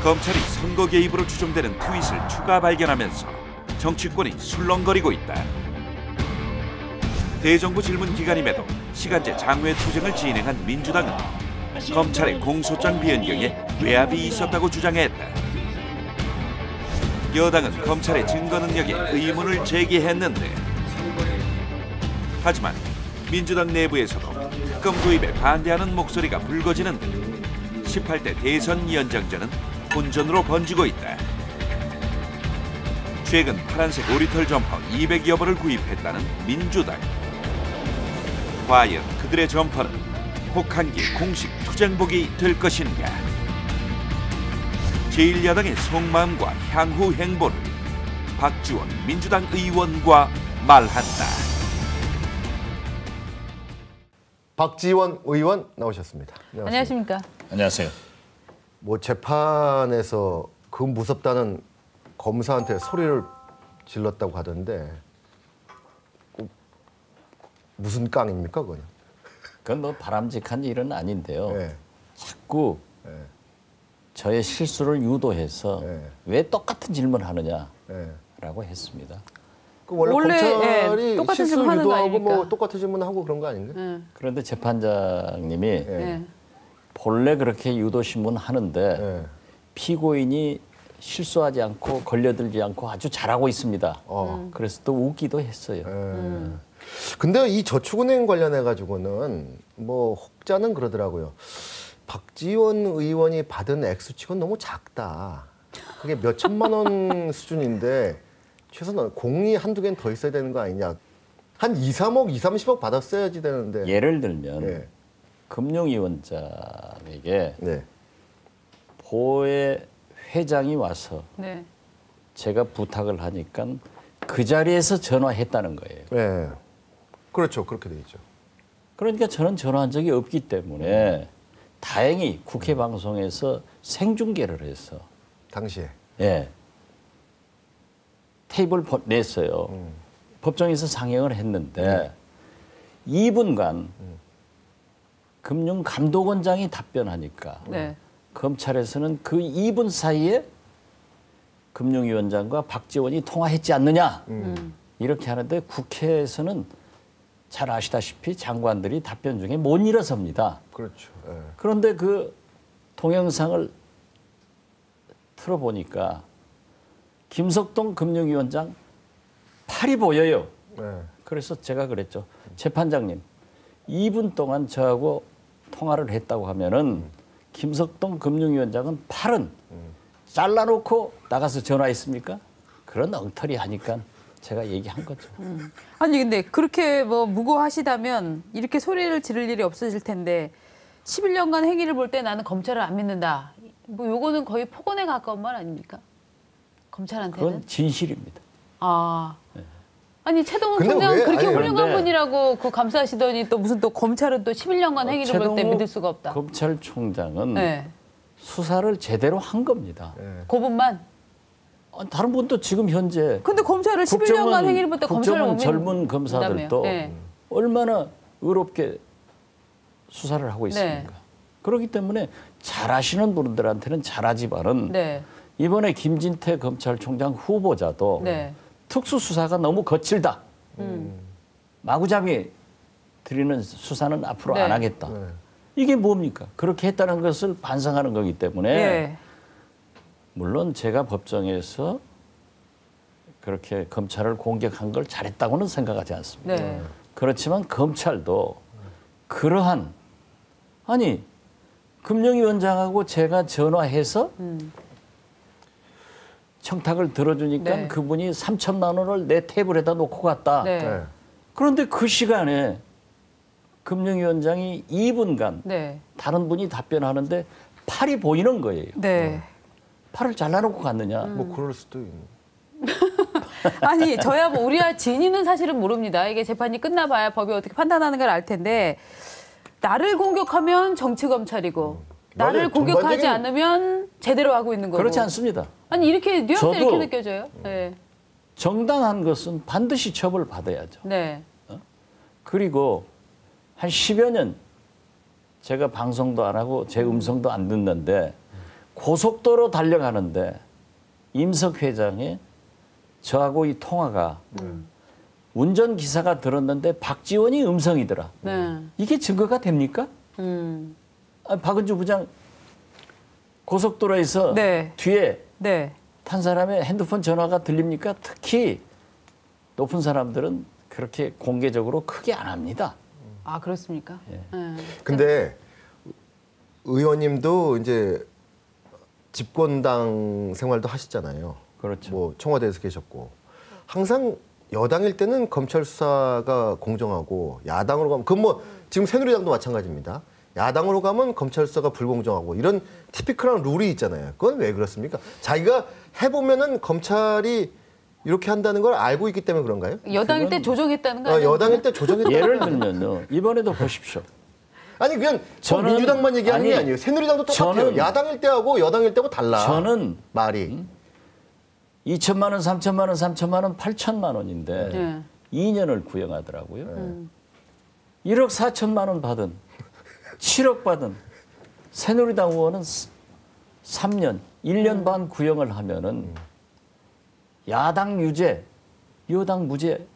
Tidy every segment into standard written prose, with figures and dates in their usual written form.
검찰이 선거 개입으로 추정되는 트윗을 추가 발견하면서 정치권이 술렁거리고 있다. 대정부 질문 기간임에도 시간제 장외 투쟁을 진행한 민주당은 검찰의 공소장 변경에 외압이 있었다고 주장했다. 여당은 검찰의 증거 능력에 의문을 제기했는데, 하지만 민주당 내부에서도 특검 도입에 반대하는 목소리가 불거지는 등 18대 대선 연장전은 혼전으로 번지고 있다. 최근 파란색 오리털 점퍼 200여 벌을 구입했다는 민주당. 과연 그들의 점퍼는 혹한기 공식 투쟁복이 될 것인가? 제1야당의 속마음과 향후 행보를 박지원 민주당 의원과 말한다. 박지원 의원 나오셨습니다. 안녕하십니까? 안녕하세요. 뭐 재판에서 그 무섭다는 검사한테 소리를 질렀다고 하던데 무슨 깡입니까, 그건? 그건 뭐 바람직한 일은 아닌데요. 네. 자꾸 네. 저의 실수를 유도해서 네. 왜 똑같은 질문을 하느냐라고 네. 했습니다. 그 원래 검찰이 똑같은 실수 질문 유도하고 뭐 똑같은 질문하고 그런 거 아닌가요? 그런데 재판장님이 네. 본래 그렇게 유도신문 하는데 네. 피고인이 실수하지 않고 걸려들지 않고 아주 잘하고 있습니다. 그래서 또 웃기도 했어요. 근데 이 저축은행 관련해 가지고는 뭐 혹자는 그러더라고요. 박지원 의원이 받은 액수치가 너무 작다. 그게 몇 천만 원 수준인데 최소한 공이 한두 개는 더 있어야 되는 거 아니냐. 한 2, 3억, 2, 30억 받았어야지 되는데. 예를 들면 네. 금융위원장에게 네. 보혜 회장이 와서 네. 제가 부탁을 하니까 그 자리에서 전화했다는 거예요. 네. 그렇죠. 그렇게 돼 있죠. 그러니까 저는 전화한 적이 없기 때문에 다행히 국회 방송에서 생중계를 해서 당시에. 예. 테이블 냈어요. 법정에서 상영을 했는데 2분간 금융감독원장이 답변하니까 네. 검찰에서는 그 2분 사이에 금융위원장과 박지원이 통화했지 않느냐 이렇게 하는데 국회에서는 잘 아시다시피 장관들이 답변 중에 못 일어섭니다. 그렇죠. 네. 그런데 그 동영상을 틀어보니까 김석동 금융위원장 팔이 보여요. 네. 그래서 제가 그랬죠. 재판장님, 2분 동안 저하고 통화를 했다고 하면은 김석동 금융위원장은 팔은 잘라놓고 나가서 전화했습니까? 그런 엉터리 하니까 제가 얘기한 거죠. 아니 근데 그렇게 뭐 무고하시다면 이렇게 소리를 지를 일이 없어질 텐데 11년간 행위를 볼 때 나는 검찰을 안 믿는다. 뭐 요거는 거의 폭언에 가까운 말 아닙니까? 검찰한테는? 그건 진실입니다. 아. 네. 아니 최동훈 근데 총장 왜- 그렇게 아니, 훌륭한 그런데- 분이라고 그 감사하시더니 또 무슨 또 검찰은 또 11년간 행위를 볼 때 최동욱 믿을 수가 없다. 검찰총장은 네. 수사를 제대로 한 겁니다. 네. 그분만. 다른 분도 지금 현재 근데 검찰을 11년간 행위를 볼 때 검찰을 못 국정원 젊은 믿는다며요. 검사들도 네. 얼마나 의롭게 수사를 하고 있습니까? 네. 그렇기 때문에 잘하시는 분들한테는 잘하지만은 네. 이번에 김진태 검찰총장 후보자도 네. 특수수사가 너무 거칠다. 마구잡이 드리는 수사는 앞으로 네. 안 하겠다. 네. 이게 뭡니까? 그렇게 했다는 것을 반성하는 거기 때문에 네. 물론 제가 법정에서 그렇게 검찰을 공격한 걸 잘했다고는 생각하지 않습니다. 네. 그렇지만 검찰도 그러한 아니 금융위원장하고 제가 전화해서 청탁을 들어주니까 네. 그분이 3천만 원을 내 테이블에다 놓고 갔다. 네. 네. 그런데 그 시간에 금융위원장이 2분간 네. 다른 분이 답변하는데 팔이 보이는 거예요. 네. 팔을 잘라놓고 갔느냐. 뭐 그럴 수도 있는. 아니 저야 뭐 우리야 진위는 사실은 모릅니다. 이게 재판이 끝나봐야 법이 어떻게 판단하는 걸 알 텐데 나를 공격하면 정치 검찰이고 나를 맞아요. 공격하지 전반적인- 않으면 제대로 하고 있는 거고. 그렇지 않습니다. 아니 이렇게 뉘앙스 저도- 이렇게 느껴져요. 네. 정당한 것은 반드시 처벌받아야죠. 네. 그리고 한 10여 년 제가 방송도 안 하고 제 음성도 안 듣는데 고속도로 달려가는데 임석 회장이 저하고 이 통화가 운전기사가 들었는데 박지원이 음성이더라. 네. 이게 증거가 됩니까? 박은주 부장 고속도로에서 네. 뒤에 네. 탄 사람의 핸드폰 전화가 들립니까? 특히 높은 사람들은 그렇게 공개적으로 크게 안 합니다. 아 그렇습니까? 예. 네. 근데 의원님도 이제 집권당 생활도 하셨잖아요. 그렇죠. 뭐 청와대에서 계셨고 항상 여당일 때는 검찰 수사가 공정하고 야당으로 가면 그건 뭐 지금 새누리당도 마찬가지입니다. 야당으로 가면 검찰 수사가 불공정하고 이런 티피컬한 룰이 있잖아요. 그건 왜 그렇습니까? 자기가 해보면은 검찰이 이렇게 한다는 걸 알고 있기 때문에 그런가요? 여당일 때 조정했다는 거 아니에요? 여당일 때 조정했다. 예를 들면요. 이번에도 보십시오. 아니 그냥 저는- 민주당만 얘기하는 게 아니, 아니에요. 새누리당도 똑같아요. 저는- 야당일 때하고 여당일 때하고 달라. 저는 말이. 2천만 원, 3천만 원, 3천만 원, 8천만 원인데 네. 2년을 구형하더라고요. 1억 4천만 원 받은 7억 받은 새누리당 의원은 3년, 1년 반 구형을 하면은 야당 유죄, 여당 무죄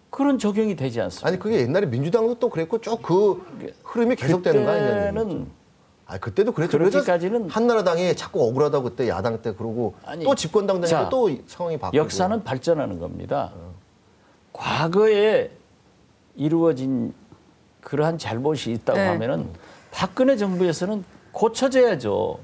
그런 적용이 되지 않습니까? 아니 그게 옛날에 민주당도 또 그랬고 쭉 그 흐름이 계속되는 거 아니냐는 그때는 아 그때도 그랬죠. 그렇게까지는- 그래서 한나라당이 자꾸 억울하다고 그때 야당 때 그러고 아니, 또 집권당 되니까 자, 또 상황이 바뀌고. 역사는 발전하는 겁니다. 과거에 이루어진 그러한 잘못이 있다고 네. 하면은 박근혜 정부에서는 고쳐져야죠.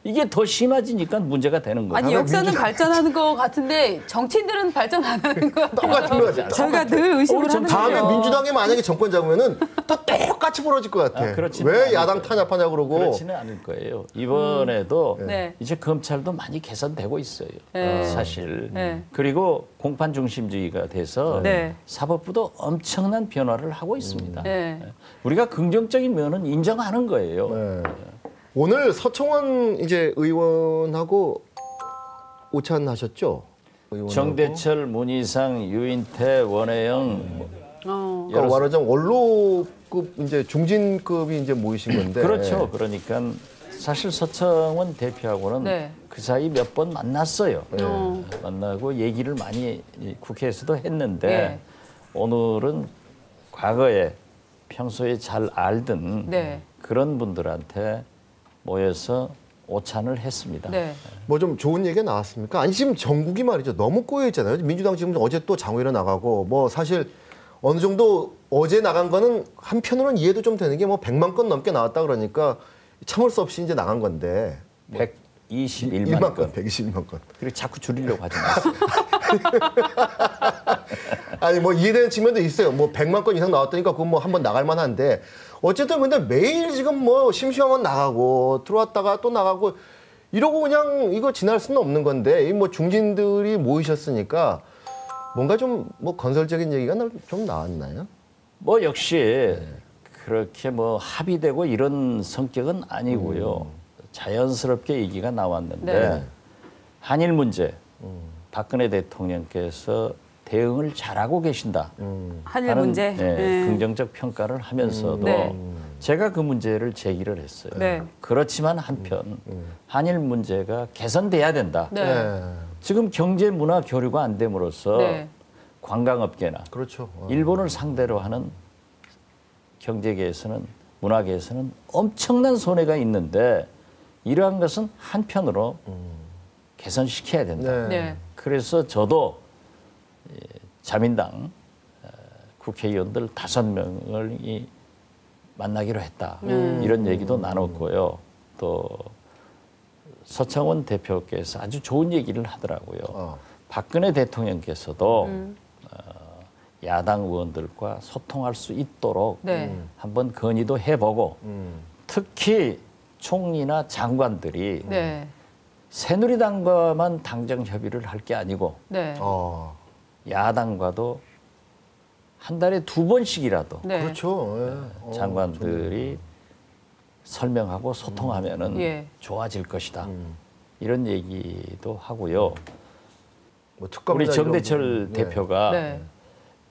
이게 더 심해지니까 문제가 되는 거죠. 아니 역사는 발전하는 것 같은데 정치인들은 발전 안 하는 것 같아요. 똑같은 거지. 저희가 늘 의심을 오늘 하는 다음에 거예요. 민주당이 만약에 정권 잡으면은 또 똑같이 벌어질 것 같아. 아, 그렇지는 왜 않을 야당 거예요. 탄압하냐 그러고. 그렇지는 않을 거예요. 이번에도 네. 이제 검찰도 많이 개선되고 있어요. 네. 사실. 네. 그리고 공판 중심주의가 돼서 네. 사법부도 엄청난 변화를 하고 있습니다. 네. 우리가 긍정적인 면은 인정하는 거예요. 네. 오늘 서청원 이제 의원하고 오찬하셨죠? 의원하고. 정대철, 문희상, 유인태, 원혜영 그러니까 말하자면 원로급 이제 중진급이 이제 모이신 건데. 그렇죠. 그러니까 사실 서청원 대표하고는 네. 그 사이 몇 번 만났어요. 어. 만나고 얘기를 많이 이 국회에서도 했는데 네. 오늘은 과거에 평소에 잘 알던 네. 그런 분들한테 모여서 오찬을 했습니다. 네. 뭐 좀 좋은 얘기가 나왔습니까? 아니 지금 전국이 말이죠 너무 꼬여 있잖아요. 민주당 지금 어제 또 장외로 나가고 뭐 사실 어느 정도 어제 나간 거는 한편으로는 이해도 좀 되는 게 뭐 100만 건 넘게 나왔다 그러니까 참을 수 없이 이제 나간 건데 121만 건. 121만 건. 그리고 자꾸 줄이려고 하지 마세요. 아니 뭐 이해되는 측면도 있어요. 뭐 100만 건 이상 나왔다니까 그건 뭐 한번 나갈 만한데 어쨌든 근데 매일 지금 뭐 심심하면 나가고 들어왔다가 또 나가고 이러고 그냥 이거 지날 수는 없는 건데 이 뭐 중진들이 모이셨으니까 뭔가 좀 뭐 건설적인 얘기가 좀 나왔나요? 뭐 역시 그렇게 뭐 합의되고 이런 성격은 아니고요. 자연스럽게 얘기가 나왔는데 네. 한일 문제 박근혜 대통령께서 대응을 잘하고 계신다. 한일 하는, 문제. 네, 긍정적 평가를 하면서도 네. 제가 그 문제를 제기를 했어요. 네. 그렇지만 한편 한일 문제가 개선돼야 된다. 네. 지금 경제 문화 교류가 안 됨으로써 네. 관광업계나 그렇죠. 일본을 상대로 하는 경제계에서는 문화계에서는 엄청난 손해가 있는데 이러한 것은 한편으로 개선시켜야 된다. 네. 네. 그래서 저도 자민당 국회의원들 5명을 만나기로 했다. 이런 얘기도 나눴고요. 또 서청원 대표께서 아주 좋은 얘기를 하더라고요. 박근혜 대통령께서도 야당 의원들과 소통할 수 있도록 네. 한번 건의도 해보고 특히 총리나 장관들이 네. 새누리당과만 당정 협의를 할 게 아니고 네. 야당과도 한 달에 2번씩이라도 네. 그렇죠. 예. 장관들이 설명하고 소통하면은 예. 좋아질 것이다. 이런 얘기도 하고요. 뭐 특검이나 우리 정대철 이런 거. 대표가 네.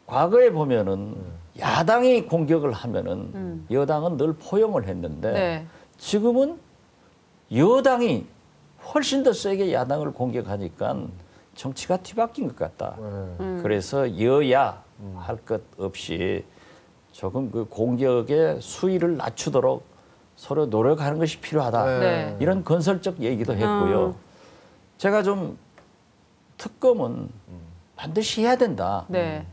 과거에 보면은 야당이 공격을 하면은 여당은 늘 포용을 했는데 네. 지금은 여당이 훨씬 더 세게 야당을 공격하니까 정치가 뒤바뀐 것 같다. 그래서 여야 할 것 없이 조금 그 공격의 수위를 낮추도록 서로 노력하는 것이 필요하다. 네. 이런 건설적 얘기도 했고요. 제가 좀 특검은 반드시 해야 된다. 네.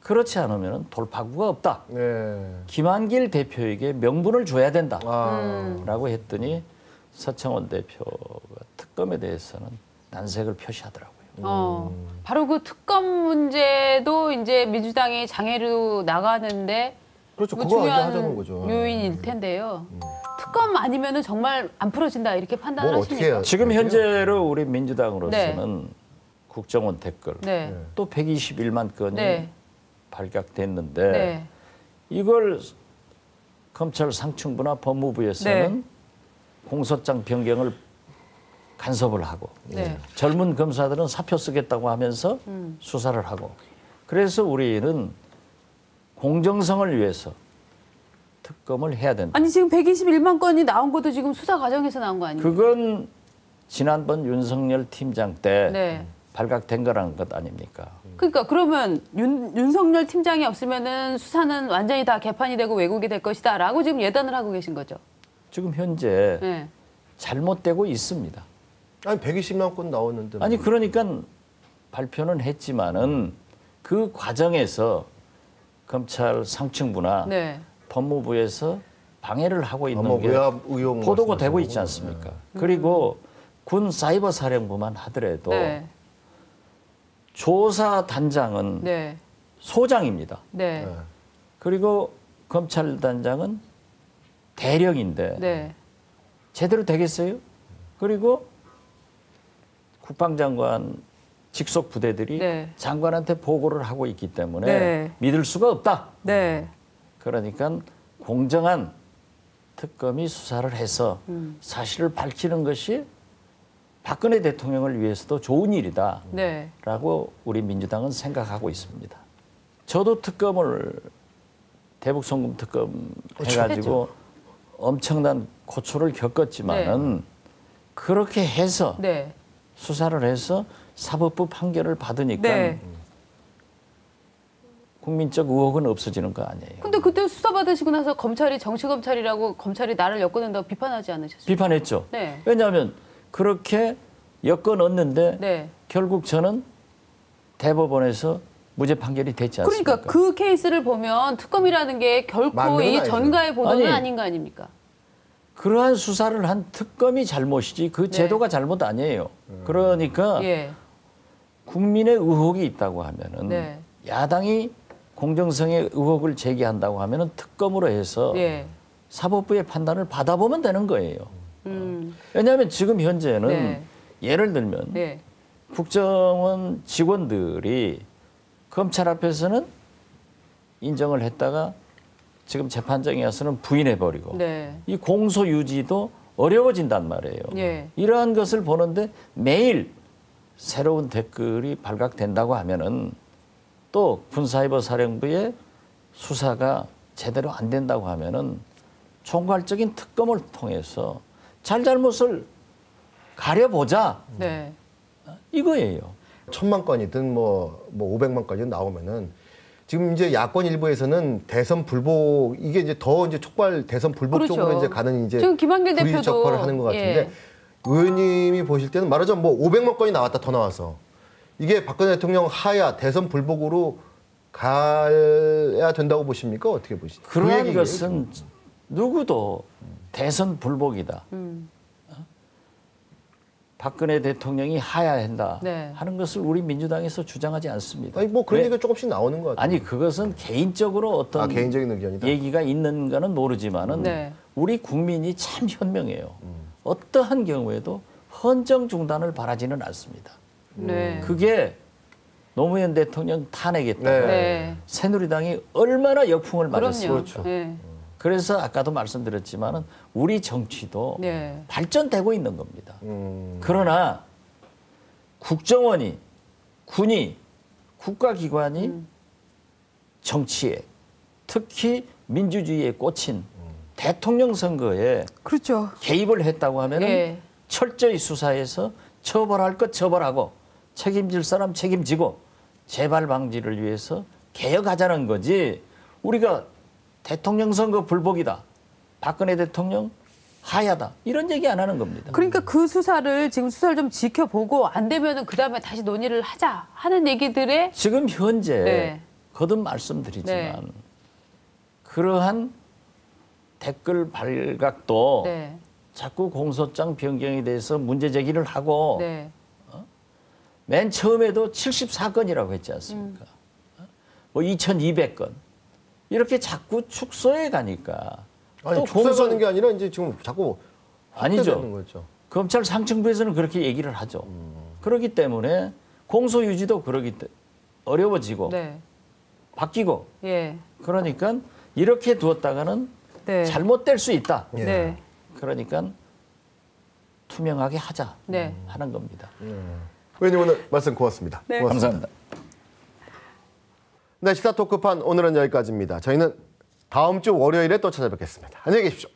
그렇지 않으면 돌파구가 없다. 네. 김한길 대표에게 명분을 줘야 된다. 아. 라고 했더니 서청원 대표가 특검에 대해서는 난색을 표시하더라고요. 바로 그 특검 문제도 이제 민주당이 장애로 나가는데 그렇죠. 그 그거 중요한 하자는 거죠. 요인일 텐데요. 특검 아니면은 정말 안 풀어진다 이렇게 판단을 뭐 어떻게 하십니까? 해야 지금 현재로 우리 민주당으로서는 국정원 댓글 네. 또 121만 건이 네. 발각됐는데 네. 이걸 검찰 상층부나 법무부에서는 네. 공소장 변경을 간섭을 하고 네. 젊은 검사들은 사표 쓰겠다고 하면서 수사를 하고 그래서 우리는 공정성을 위해서 특검을 해야 된다. 아니 지금 121만 건이 나온 것도 지금 수사 과정에서 나온 거 아니에요? 그건 지난번 윤석열 팀장 때 네. 발각된 거라는 것 아닙니까? 그러니까 그러면 윤석열 팀장이 없으면은 수사는 완전히 다 개판이 되고 왜곡이 될 것이다라고 지금 예단을 하고 계신 거죠. 지금 현재 네. 잘못되고 있습니다. 아니 120만 건 나왔는데. 아니 그러니까 발표는 했지만은 그 과정에서 검찰 상층부나 네. 법무부에서 방해를 하고 있는 뭐 게 외압 의혹 보도가 되고 말씀하시는 있지 거고. 않습니까? 그리고 군 사이버 사령부만 하더라도 네. 조사 단장은 네. 소장입니다. 네. 네. 그리고 검찰 단장은 대령인데 네. 제대로 되겠어요? 그리고 국방장관 직속 부대들이 네. 장관한테 보고를 하고 있기 때문에 네. 믿을 수가 없다. 네. 그러니까 공정한 특검이 수사를 해서 사실을 밝히는 것이 박근혜 대통령을 위해서도 좋은 일이다. 네. 라고 우리 민주당은 생각하고 있습니다. 저도 특검을 대북 송금 특검 해가지고 엄청난 고초를 겪었지만은 그렇게 해서 네. 수사를 해서 사법부 판결을 받으니까 네. 국민적 의혹은 없어지는 거 아니에요. 근데 그때 수사 받으시고 나서 검찰이 정치 검찰이라고 검찰이 나를 엮어낸다고 비판하지 않으셨어요? 비판했죠. 네. 왜냐하면 그렇게 엮어 넣었는데 네. 결국 저는 대법원에서 무죄 판결이 됐지 않습니까? 그러니까 그 케이스를 보면 특검이라는 게 결코 맞는 건 이 아니죠. 전가의 보도는 아니, 아닌 거 아닙니까? 그러한 수사를 한 특검이 잘못이지 그 제도가 잘못 아니에요. 그러니까 예. 국민의 의혹이 있다고 하면은 네. 야당이 공정성의 의혹을 제기한다고 하면은 특검으로 해서 예. 사법부의 판단을 받아보면 되는 거예요. 왜냐하면 지금 현재는 네. 예를 들면 네. 국정원 직원들이 검찰 앞에서는 인정을 했다가 지금 재판장에 와서는 부인해버리고 네. 이 공소 유지도 어려워진단 말이에요. 예. 이러한 것을 보는데 매일 새로운 댓글이 발각된다고 하면은 또 군사이버 사령부의 수사가 제대로 안 된다고 하면은 총괄적인 특검을 통해서 잘잘못을 가려보자 네. 이거예요. 1000만 건이든 뭐 500만 건이든 나오면은 지금 이제 야권 일부에서는 대선 불복 이게 이제 더 이제 촉발 대선 불복 그렇죠. 쪽으로 이제 가는 이제 지금 김한길 불의 대표도 적발을 하는 것 같은데 예. 의원님이 보실 때는 말하자면 뭐 500만 건이 나왔다 더 나와서 이게 박근혜 대통령 하야 대선 불복으로 가야 된다고 보십니까? 어떻게 보시죠? 그 그러한 얘기예요, 것은 누구도 대선 불복이다. 박근혜 대통령이 하야 한다 네. 하는 것을 우리 민주당에서 주장하지 않습니다. 아니 뭐 그런 왜? 얘기가 조금씩 나오는 것 같아요. 아니 그것은 개인적으로 어떤 개인적인 의견이다. 얘기가 있는가는 모르지만은 네. 우리 국민이 참 현명해요. 어떠한 경우에도 헌정 중단을 바라지는 않습니다. 네. 그게 노무현 대통령 탄핵했다가 네. 네. 새누리당이 얼마나 역풍을 맞았어요. 그럼요. 네. 그래서 아까도 말씀드렸지만은 우리 정치도 네. 발전되고 있는 겁니다. 그러나 국정원이 군이 국가기관이 정치에 특히 민주주의에 꽂힌 대통령 선거에 그렇죠. 개입을 했다고 하면은 예. 철저히 수사해서 처벌할 것 처벌하고 책임질 사람 책임지고 재발 방지를 위해서 개혁하자는 거지. 우리가 대통령 선거 불복이다. 박근혜 대통령 하야다. 이런 얘기 안 하는 겁니다. 그러니까 그 수사를 지금 수사를 좀 지켜보고 안 되면은 그다음에 다시 논의를 하자 하는 얘기들에 지금 현재 네. 거듭 말씀드리지만 네. 그러한 댓글 발각도 네. 자꾸 공소장 변경에 대해서 문제 제기를 하고 네. 맨 처음에도 74건이라고 했지 않습니까? 뭐 2200건 이렇게 자꾸 축소해 가니까 아니 축소하는 게 아니라 이제 지금 자꾸 아니죠. 확대되는 거죠. 검찰 상층부에서는 그렇게 얘기를 하죠. 그렇기 때문에 공소 유지도 어려워지고 네. 바뀌고 예. 그러니까 이렇게 두었다가는 네. 잘못될 수 있다. 예. 네. 그러니까 투명하게 하자 네. 하는 겁니다. 의원님 오늘 말씀 고맙습니다. 네. 고맙습니다. 감사합니다. 네, 시사 토크판 오늘은 여기까지입니다. 저희는 다음 주 월요일에 또 찾아뵙겠습니다. 안녕히 계십시오.